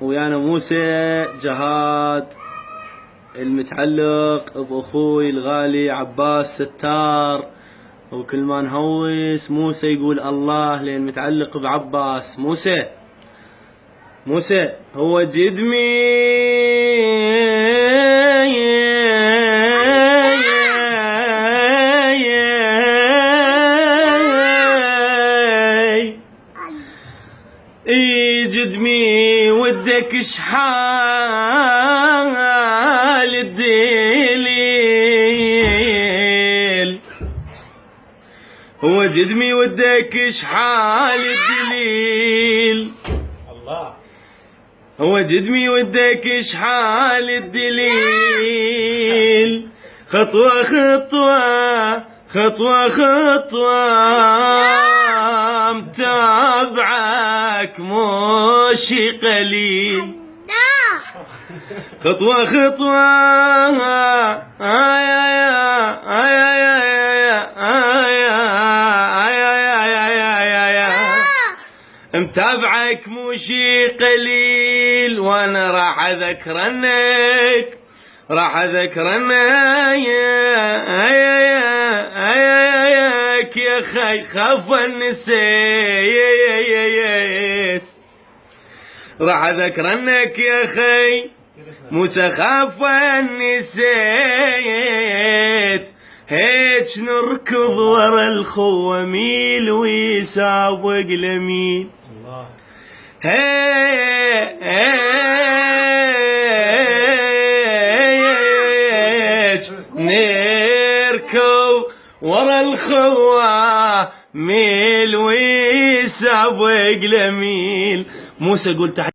ويانا موسى جهاد المتعلق بأخوي الغالي عباس ستار، وكل ما نهوس موسى يقول الله لين متعلق بعباس. موسى هو جدمي جدمي ودك شحال الدليل، هو جدمي ودك شحال الدليل، هو جدمي ودك شحال الدليل، خطوة خطوة خطوة خطوة متابعك مش قليل، خطوة خطوة متابعك مش قليل، وانا راح اذكرنك يا خي خاف نسيت، راح اذكرنك يا خي موسى خاف نسيت، هيج نركض ورا الخواميل ويسابق لمين، هيج نركض ورا الخواميل ويسابق لمين. موسى قلت